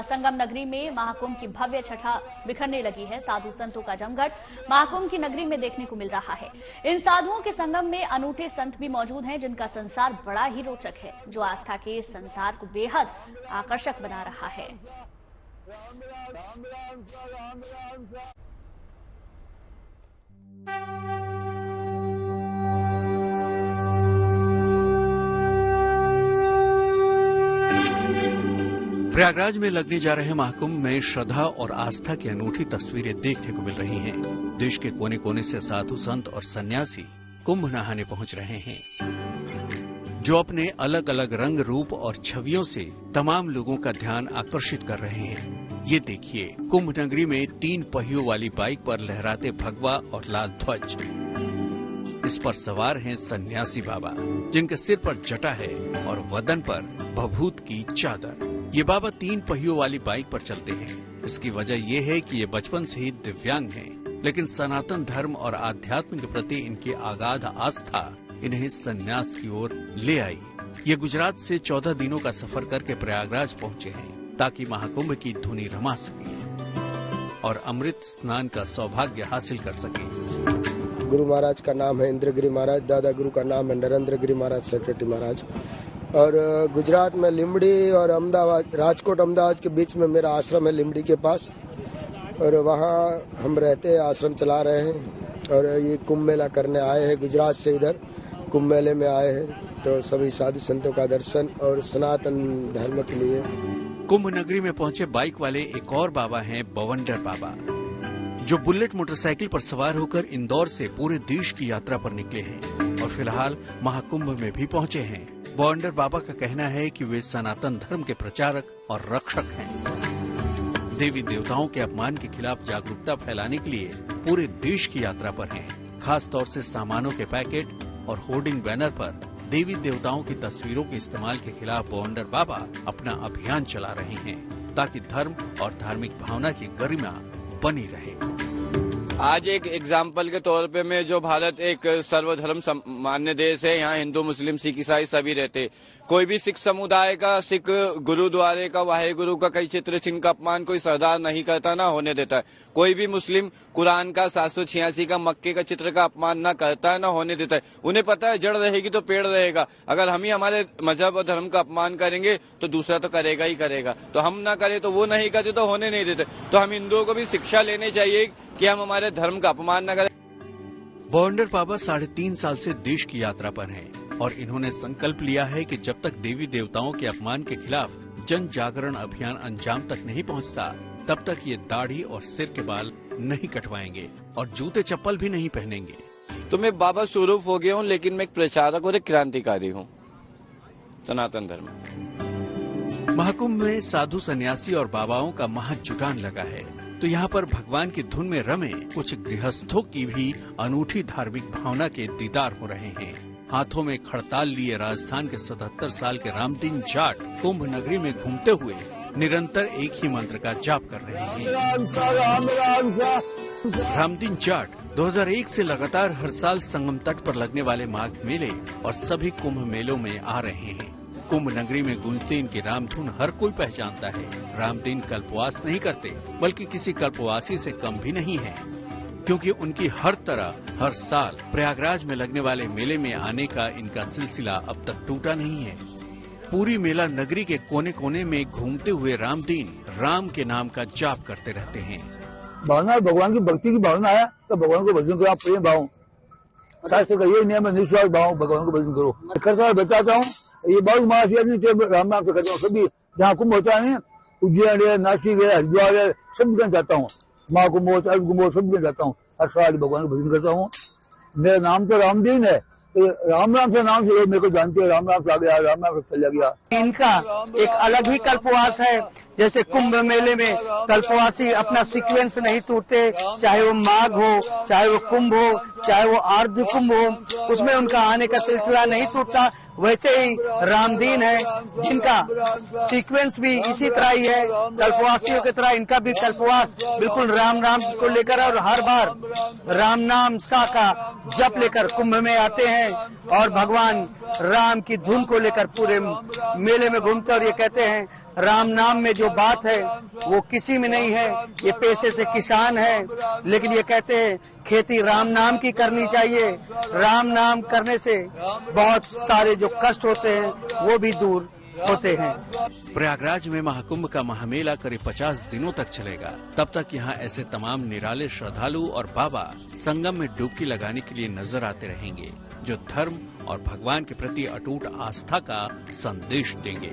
संगम नगरी में महाकुंभ की भव्य छठा बिखरने लगी है। साधु संतों का जमघट महाकुंभ की नगरी में देखने को मिल रहा है। इन साधुओं के संगम में अनूठे संत भी मौजूद हैं, जिनका संसार बड़ा ही रोचक है, जो आस्था के इस संसार को बेहद आकर्षक बना रहा है। प्रयागराज में लगने जा रहे महाकुंभ में श्रद्धा और आस्था की अनूठी तस्वीरें देखने को मिल रही हैं। देश के कोने कोने से साधु संत और सन्यासी कुंभ नहाने पहुंच रहे हैं। जो अपने अलग अलग रंग, रूप और छवियों से तमाम लोगों का ध्यान आकर्षित कर रहे हैं। ये देखिए, कुंभ नगरी में 3 पहियों वाली बाइक पर लहराते भगवा और लाल ध्वज। इस पर सवार हैं सन्यासी बाबा, जिनके सिर पर जटा है और वदन पर भभूत की चादर। ये बाबा 3 पहियों वाली बाइक पर चलते हैं। इसकी वजह ये है कि ये बचपन से ही दिव्यांग हैं, लेकिन सनातन धर्म और आध्यात्म के प्रति इनकी अगाध आस्था इन्हें सन्यास की ओर ले आई। ये गुजरात से 14 दिनों का सफर करके प्रयागराज पहुँचे हैं ताकि महाकुंभ की धुनी रमा सके और अमृत स्नान का सौभाग्य हासिल कर सके। गुरु महाराज का नाम है इंद्रगिरी महाराज, दादा गुरु का नाम है नरेंद्र गिरी महाराज, सेक्रेटरी महाराज। और गुजरात में लिमड़ी और अहमदाबाद, राजकोट अहमदाबाद के बीच में मेरा आश्रम है लिमड़ी के पास, और वहाँ हम रहते हैं, आश्रम चला रहे हैं। और ये कुंभ मेला करने आए हैं, गुजरात से इधर कुंभ मेले में आए हैं, तो सभी साधु संतों का दर्शन और सनातन धर्म के लिए। कुंभ नगरी में पहुंचे बाइक वाले एक और बाबा हैं बवंडर बाबा, जो बुलेट मोटरसाइकिल पर सवार होकर इंदौर से पूरे देश की यात्रा पर निकले हैं और फिलहाल महाकुंभ में भी पहुंचे हैं। बवंडर बाबा का कहना है कि वे सनातन धर्म के प्रचारक और रक्षक हैं। देवी देवताओं के अपमान के खिलाफ जागरूकता फैलाने के लिए पूरे देश की यात्रा पर हैं। खास तौर से सामानों के पैकेट और होर्डिंग बैनर पर देवी देवताओं की तस्वीरों के इस्तेमाल के खिलाफ बवंडर बाबा अपना अभियान चला रहे हैं ताकि धर्म और धार्मिक भावना की गरिमा बनी रहे। आज एक एग्जाम्पल के तौर पे मैं, जो भारत एक सर्वधर्म मान्य देश है, यहाँ हिंदू मुस्लिम सिख ईसाई सभी रहते। कोई भी सिख समुदाय का, सिख गुरुद्वारे का, वाहेगुरु का कई चित्र चिन्ह का अपमान कोई सरदार नहीं करता, ना होने देता है। कोई भी मुस्लिम कुरान का 786 का मक्के का चित्र का अपमान ना करता है, ना होने देता है। उन्हें पता है जड़ रहेगी तो पेड़ रहेगा। अगर हम ही हमारे मजहब और धर्म का अपमान करेंगे तो दूसरा तो करेगा ही करेगा। तो हम ना करें तो वो नहीं करते तो होने नहीं देते। तो हम हिंदुओं को भी शिक्षा लेनी चाहिए कि हम हमारे धर्म का अपमान न करें। बवंडर बाबा 3.5 साल से देश की यात्रा पर हैं और इन्होंने संकल्प लिया है कि जब तक देवी देवताओं के अपमान के खिलाफ जन जागरण अभियान अंजाम तक नहीं पहुंचता, तब तक ये दाढ़ी और सिर के बाल नहीं कटवाएंगे और जूते चप्पल भी नहीं पहनेंगे। तो मैं बाबा स्वरूप हो गया हूँ, लेकिन मैं एक प्रचारक और एक क्रांतिकारी हूँ सनातन धर्म। महाकुंभ में साधु सन्यासी और बाबाओं का महाजुटान लगा है, तो यहाँ पर भगवान की धुन में रमे कुछ गृहस्थों की भी अनूठी धार्मिक भावना के दीदार हो रहे हैं। हाथों में खड़ताल लिए राजस्थान के 77 साल के रामदीन जाट कुंभ नगरी में घूमते हुए निरंतर एक ही मंत्र का जाप कर रहे हैं। रामदीन जाट 2001 से लगातार हर साल संगम तट पर लगने वाले माघ मेले और सभी कुंभ मेलों में आ रहे हैं। कुंभ नगरी में गूंजते इनकी रामधुन हर कोई पहचानता है। रामदीन कल्पवास नहीं करते, बल्कि किसी कल्पवासी से कम भी नहीं है, क्योंकि उनकी हर तरह हर साल प्रयागराज में लगने वाले मेले में आने का इनका सिलसिला अब तक टूटा नहीं है। पूरी मेला नगरी के कोने कोने में घूमते हुए रामदीन राम के नाम का जाप करते रहते हैं। भावना भगवान की भक्ति की भावना है तो भगवान को भजन करो, आप प्रेम भाव, शास्त्र का ये नियम है, निस्वार्थ भाव, भगवान को भजन करो। करता बताता हूँ, ये बहुत महासी राम नाम से करता हूँ। सभी जहाँ कुंभ होता है ना, उज्जैन है, नासिक है, हरिद्वार है, सब जगह जाता हूँ। महाकुंभ हो, कुंभ हो, सब जगह जाता हूँ। हर साल भगवान को भजन करता हूँ। मेरा नाम तो रामदीन है, राम राम से नाम से मेरे को जानते हैं। राम राम से आ गया, राम राम से चला गया। इनका एक अलग ही कल्पवास है। जैसे कुंभ मेले में कल्पवासी अपना सीक्वेंस नहीं टूटते, चाहे वो माघ हो, चाहे वो कुंभ हो, चाहे वो अर्ध कुंभ हो, उसमें उनका आने का सिलसिला नहीं टूटता। वैसे ही रामदीन है, जिनका सीक्वेंस भी इसी तरह ही है। कल्पवासियों की तरह इनका भी कल्पवास बिल्कुल राम नाम को लेकर, और हर बार राम नाम सा का जप लेकर कुंभ में आते हैं और भगवान राम की धुन को लेकर पूरे मेले में घूमते, और ये कहते हैं राम नाम में जो बात है वो किसी में नहीं है। ये पैसे से किसान है, लेकिन ये कहते हैं खेती राम नाम की करनी चाहिए। राम नाम करने से बहुत सारे जो कष्ट होते हैं वो भी दूर होते हैं। प्रयागराज में महाकुंभ का महामेला करीब 50 दिनों तक चलेगा। तब तक यहाँ ऐसे तमाम निराले श्रद्धालु और बाबा संगम में डुबकी लगाने के लिए नजर आते रहेंगे, जो धर्म और भगवान के प्रति अटूट आस्था का संदेश देंगे।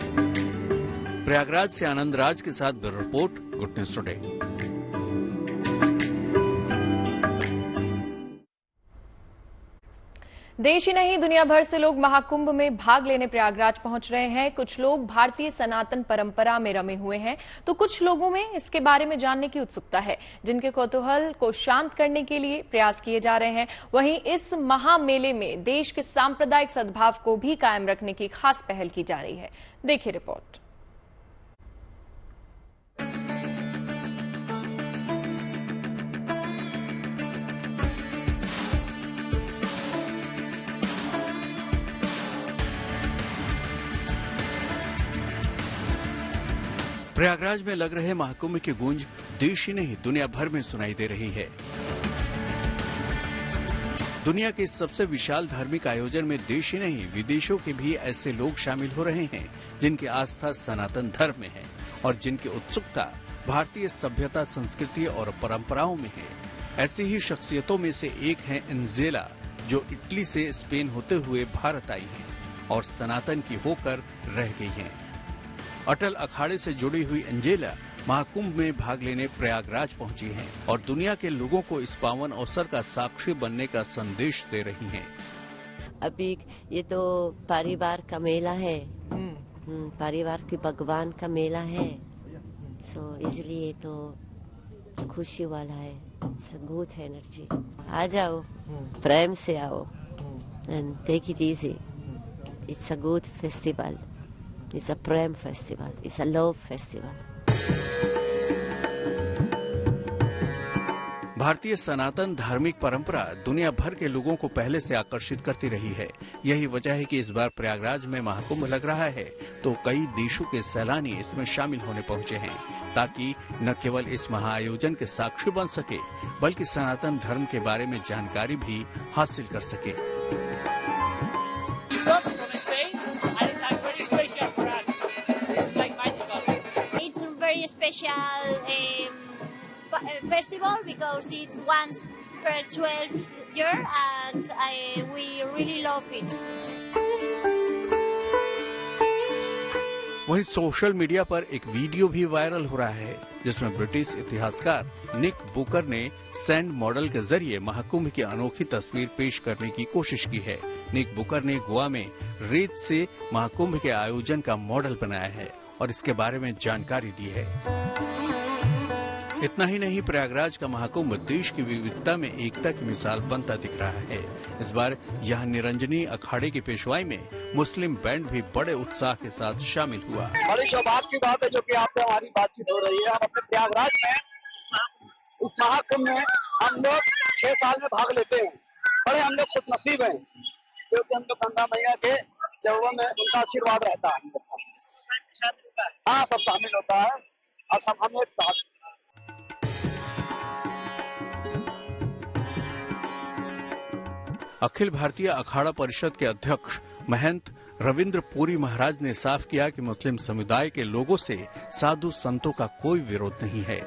प्रयागराज से आनंद राज के साथ bureau report, good news today. देश ही नहीं दुनिया भर से लोग महाकुंभ में भाग लेने प्रयागराज पहुंच रहे हैं। कुछ लोग भारतीय सनातन परंपरा में रमे हुए हैं तो कुछ लोगों में इसके बारे में जानने की उत्सुकता है, जिनके कौतूहल को शांत करने के लिए प्रयास किए जा रहे हैं। वहीं इस महामेले में देश के सांप्रदायिक सद्भाव को भी कायम रखने की खास पहल की जा रही है। देखिए रिपोर्ट। प्रयागराज में लग रहे महाकुंभ की गूंज देश ही नहीं दुनिया भर में सुनाई दे रही है। दुनिया के सबसे विशाल धार्मिक आयोजन में देश ही नहीं विदेशों के भी ऐसे लोग शामिल हो रहे हैं जिनकी आस्था सनातन धर्म में है और जिनकी उत्सुकता भारतीय सभ्यता, संस्कृति और परंपराओं में है। ऐसी ही शख्सियतों में से एक है एंजेला, जो इटली से स्पेन होते हुए भारत आई हैं और सनातन की होकर रह गई हैं। अटल अखाड़े से जुड़ी हुई एंजेला महाकुंभ में भाग लेने प्रयागराज पहुंची हैं और दुनिया के लोगों को इस पावन अवसर का साक्षी बनने का संदेश दे रही हैं। अभी ये तो परिवार का मेला है, परिवार के भगवान का मेला है, सो इसलिए तो खुशी वाला है। It's a good energy. आ जाओ, प्रेम से आओ and take it easy. It's a good festival. It's a Prem festival. It's a love festival. भारतीय सनातन धार्मिक परंपरा दुनिया भर के लोगों को पहले से आकर्षित करती रही है। यही वजह है कि इस बार प्रयागराज में महाकुंभ लग रहा है तो कई देशों के सैलानी इसमें शामिल होने पहुंचे हैं, ताकि न केवल इस महाआयोजन के साक्षी बन सके बल्कि सनातन धर्म के बारे में जानकारी भी हासिल कर सके। Special festival because it's once per 12 year and we really love it. वहीं सोशल मीडिया पर एक वीडियो भी वायरल हो रहा है जिसमें ब्रिटिश इतिहासकार निक बुकर ने सैंड मॉडल के जरिए महाकुंभ की अनोखी तस्वीर पेश करने की कोशिश की है। निक बुकर ने गोवा में रेत से महाकुंभ के आयोजन का मॉडल बनाया है और इसके बारे में जानकारी दी है। इतना ही नहीं, प्रयागराज का महाकुंभ देश की विविधता में एकता की मिसाल बनता दिख रहा है। इस बार यहाँ निरंजनी अखाड़े की पेशवाई में मुस्लिम बैंड भी बड़े उत्साह के साथ शामिल हुआ। बड़ी सौभाग्य की बात है जो कि आपसे हमारी बातचीत हो रही है। हम अपने प्रयागराज में इस महाकुंभ में हम लोग 6 साल में भाग लेते हैं। बड़े हम लोग खुशनसीब हैं क्योंकि हम लोग गंगा मैया के चरणों में उनका आशीर्वाद रहता है। हाँ, सब शामिल होता है और सब हम एक साथ। अखिल भारतीय अखाड़ा परिषद के अध्यक्ष महंत रविंद्र पुरी महाराज ने साफ किया कि मुस्लिम समुदाय के लोगों से साधु संतों का कोई विरोध नहीं है।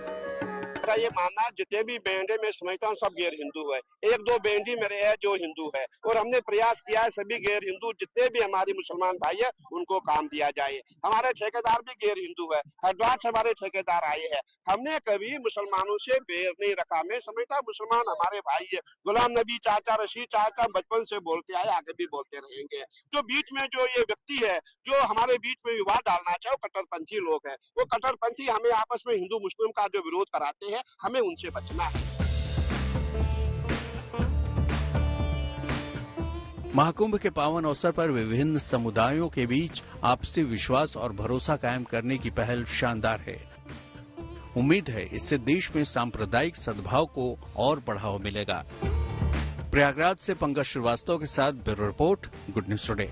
ये मानना जितने भी बैंड है मैं समझता हूँ सब गैर हिंदू है। 1-2 बैंड ही मेरे है जो हिंदू है और हमने प्रयास किया है सभी गैर हिंदू जितने भी हमारे मुसलमान भाई है उनको काम दिया जाए। हमारे ठेकेदार भी गैर हिंदू है, हरिद्वार से हमारे ठेकेदार आए हैं। हमने कभी मुसलमानों से बैर नहीं रखा। मैं समझता मुसलमान हमारे भाई है। गुलाम नबी चाचा, रशीद चाचा बचपन से बोलते आए, आगे भी बोलते रहेंगे। जो बीच में जो ये व्यक्ति है जो हमारे बीच में विवाद डालना चाहे वो कट्टरपंथी लोग है। वो कट्टरपंथी हमें आपस में हिंदू मुस्लिम का जो विरोध कराते हैं, हमें उनसे बचना है। महाकुंभ के पावन अवसर पर विभिन्न समुदायों के बीच आपसी विश्वास और भरोसा कायम करने की पहल शानदार है। उम्मीद है इससे देश में सांप्रदायिक सद्भाव को और बढ़ावा मिलेगा। प्रयागराज से पंकज श्रीवास्तव के साथ bureau report, good news today.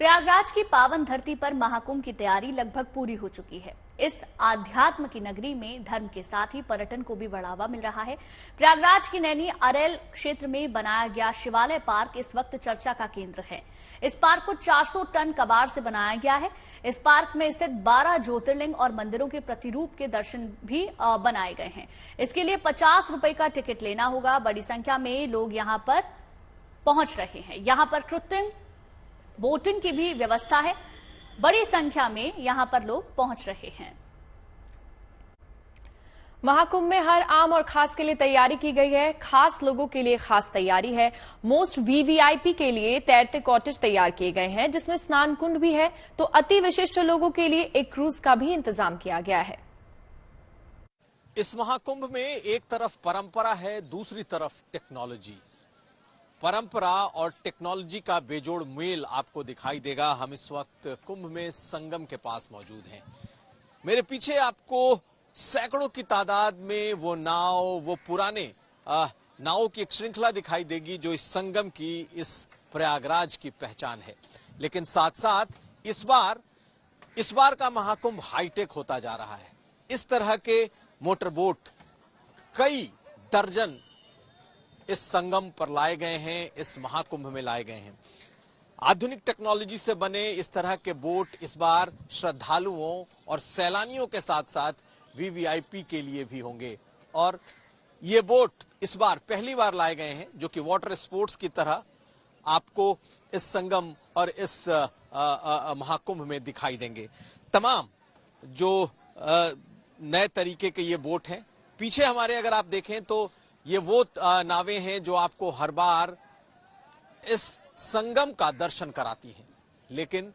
Prayagraj की पावन धरती पर महाकुंभ की तैयारी लगभग पूरी हो चुकी है। इस आध्यात्म की नगरी में धर्म के साथ ही पर्यटन को भी बढ़ावा मिल रहा है। प्रयागराज की नैनी अरेल क्षेत्र में बनाया गया शिवालय पार्क इस वक्त चर्चा का केंद्र है। इस पार्क को 400 टन कबाड़ से बनाया गया है। इस पार्क में स्थित 12 ज्योतिर्लिंग और मंदिरों के प्रतिरूप के दर्शन भी बनाए गए हैं। इसके लिए 50 रुपए का टिकट लेना होगा। बड़ी संख्या में लोग यहां पर पहुंच रहे हैं। यहां पर कृत्रिम बोटिंग की भी व्यवस्था है। बड़ी संख्या में यहां पर लोग पहुंच रहे हैं। महाकुंभ में हर आम और खास के लिए तैयारी की गई है। खास लोगों के लिए खास तैयारी है। मोस्ट वीवीआईपी के लिए तैरते कॉटेज तैयार किए गए हैं, जिसमें स्नान कुंड भी है। तो अति विशिष्ट लोगों के लिए एक क्रूज का भी इंतजाम किया गया है। इस महाकुंभ में एक तरफ परंपरा है, दूसरी तरफ टेक्नोलॉजी। परंपरा और टेक्नोलॉजी का बेजोड़ मेल आपको दिखाई देगा। हम इस वक्त कुंभ में संगम के पास मौजूद हैं। मेरे पीछे आपको सैकड़ों की तादाद में वो नाव, वो पुराने नावों की एक श्रृंखला दिखाई देगी जो इस संगम की, इस प्रयागराज की पहचान है। लेकिन साथ साथ इस बार का महाकुंभ हाईटेक होता जा रहा है। इस तरह के मोटर बोट कई दर्जन इस संगम पर लाए गए हैं, इस महाकुंभ में लाए गए हैं। आधुनिक टेक्नोलॉजी से बने इस तरह के बोट इस बार श्रद्धालुओं और सैलानियों के साथ साथ वीवीआईपी के लिए भी होंगे। और ये बोट इस बार पहली बार लाए गए हैं जो कि वाटर स्पोर्ट्स की तरह आपको इस संगम और इस महाकुंभ में दिखाई देंगे। तमाम जो नए तरीके के ये बोट हैं। पीछे हमारे अगर आप देखें तो ये वो नावें हैं जो आपको हर बार इस संगम का दर्शन कराती हैं। लेकिन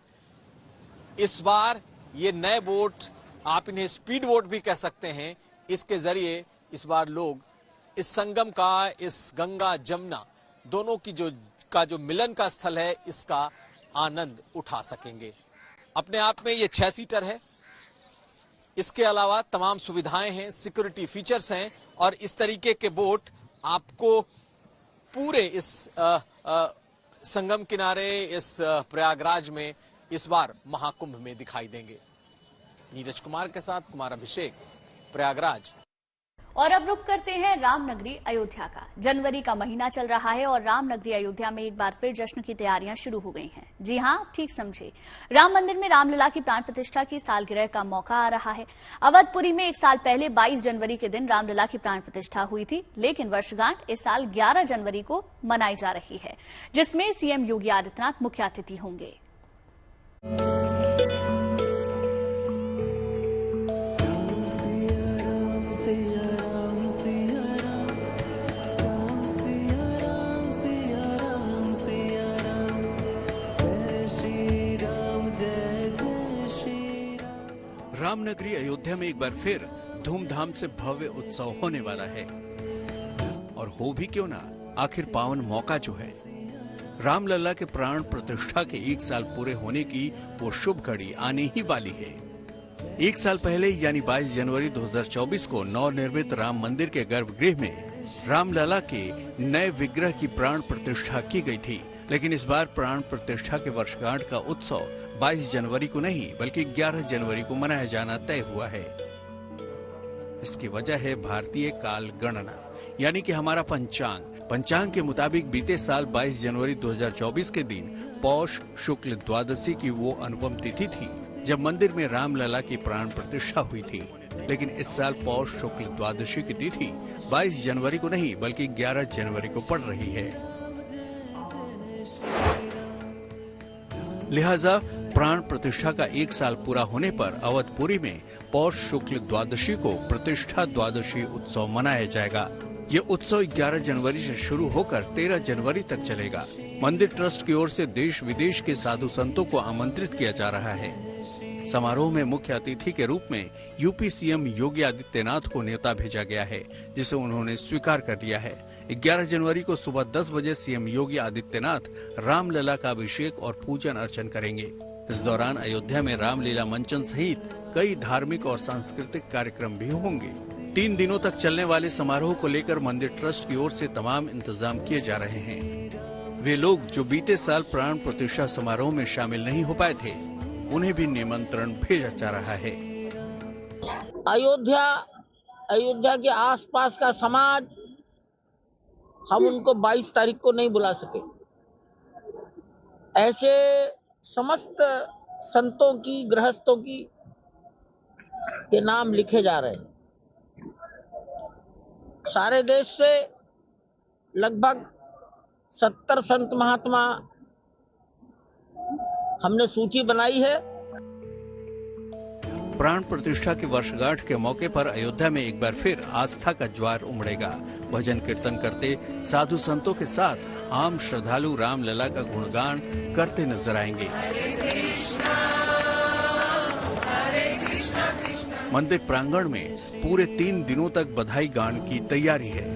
इस बार ये नए बोट, आप इन्हें स्पीड बोट भी कह सकते हैं, इसके जरिए इस बार लोग इस संगम का, इस गंगा जमुना दोनों की जो मिलन का स्थल है, इसका आनंद उठा सकेंगे। अपने आप में ये 6 सीटर है। इसके अलावा तमाम सुविधाएं हैं, सिक्योरिटी फीचर्स हैं और इस तरीके के बोट आपको पूरे इस संगम किनारे, इस प्रयागराज में इस बार महाकुंभ में दिखाई देंगे। नीरज कुमार के साथ कुमार अभिषेक, प्रयागराज। और अब रुक करते हैं रामनगरी अयोध्या का। जनवरी का महीना चल रहा है और रामनगरी अयोध्या में एक बार फिर जश्न की तैयारियां शुरू हो गई हैं। जी हां, ठीक समझे, राम मंदिर में रामलला की प्राण प्रतिष्ठा की सालगिरह का मौका आ रहा है। अवधपुरी में 1 साल पहले 22 जनवरी के दिन रामलला की प्राण प्रतिष्ठा हुई थी, लेकिन वर्षगांठ इस साल 11 जनवरी को मनाई जा रही है, जिसमें सीएम योगी आदित्यनाथ मुख्य अतिथि होंगे। रामनगरी अयोध्या में एक बार फिर धूमधाम से भव्य उत्सव होने वाला है। और हो भी क्यों ना, आखिर पावन मौका जो है, रामलला के प्राण प्रतिष्ठा के 1 साल पूरे होने की वो शुभ घड़ी आने ही वाली है। 1 साल पहले यानी 22 जनवरी 2024 को नवनिर्मित राम मंदिर के गर्भगृह में रामलला के नए विग्रह की प्राण प्रतिष्ठा की गई थी। लेकिन इस बार प्राण प्रतिष्ठा के वर्षगांठ का उत्सव 22 जनवरी को नहीं बल्कि 11 जनवरी को मनाया जाना तय हुआ है। इसकी वजह है भारतीय काल गणना, यानी कि हमारा पंचांग के मुताबिक बीते साल 22 जनवरी 2024 के दिन पौष शुक्ल द्वादशी की वो अनुपम तिथि थी जब मंदिर में रामलला की प्राण प्रतिष्ठा हुई थी। लेकिन इस साल पौष शुक्ल द्वादशी की तिथि 22 जनवरी को नहीं बल्कि 11 जनवरी को पड़ रही है। लिहाजा प्राण प्रतिष्ठा का 1 साल पूरा होने पर अवधपुरी में पौष शुक्ल द्वादशी को प्रतिष्ठा द्वादशी उत्सव मनाया जाएगा। ये उत्सव 11 जनवरी से शुरू होकर 13 जनवरी तक चलेगा। मंदिर ट्रस्ट की ओर से देश विदेश के साधु संतों को आमंत्रित किया जा रहा है। समारोह में मुख्य अतिथि के रूप में यूपी सीएम योगी आदित्यनाथ को न्योता भेजा गया है, जिसे उन्होंने स्वीकार कर लिया है। 11 जनवरी को सुबह 10 बजे सीएम योगी आदित्यनाथ रामलला का अभिषेक और पूजन अर्चन करेंगे। इस दौरान अयोध्या में रामलीला मंचन सहित कई धार्मिक और सांस्कृतिक कार्यक्रम भी होंगे। 3 दिनों तक चलने वाले समारोह को लेकर मंदिर ट्रस्ट की ओर से तमाम इंतजाम किए जा रहे हैं। वे लोग जो बीते साल प्राण प्रतिष्ठा समारोह में शामिल नहीं हो पाए थे, उन्हें भी निमंत्रण भेजा जा रहा है। अयोध्या के आसपास का समाज, हम उनको 22 तारीख को नहीं बुला सके। ऐसे समस्त संतों की, गृहस्थों की के नाम लिखे जा रहे हैं। सारे देश से लगभग 70 संत महात्मा हमने सूची बनाई है। प्राण प्रतिष्ठा की वर्षगांठ के मौके पर अयोध्या में एक बार फिर आस्था का ज्वार उमड़ेगा। भजन कीर्तन करते साधु संतों के साथ आम श्रद्धालु रामलला का गुणगान करते नजर आएंगे। मंदिर प्रांगण में पूरे 3 दिनों तक बधाई गान की तैयारी है।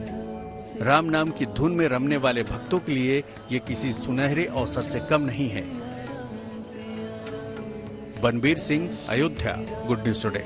राम नाम की धुन में रमने वाले भक्तों के लिए ये किसी सुनहरे अवसर से कम नहीं है। Banbir Singh, Ayodhya, good news today.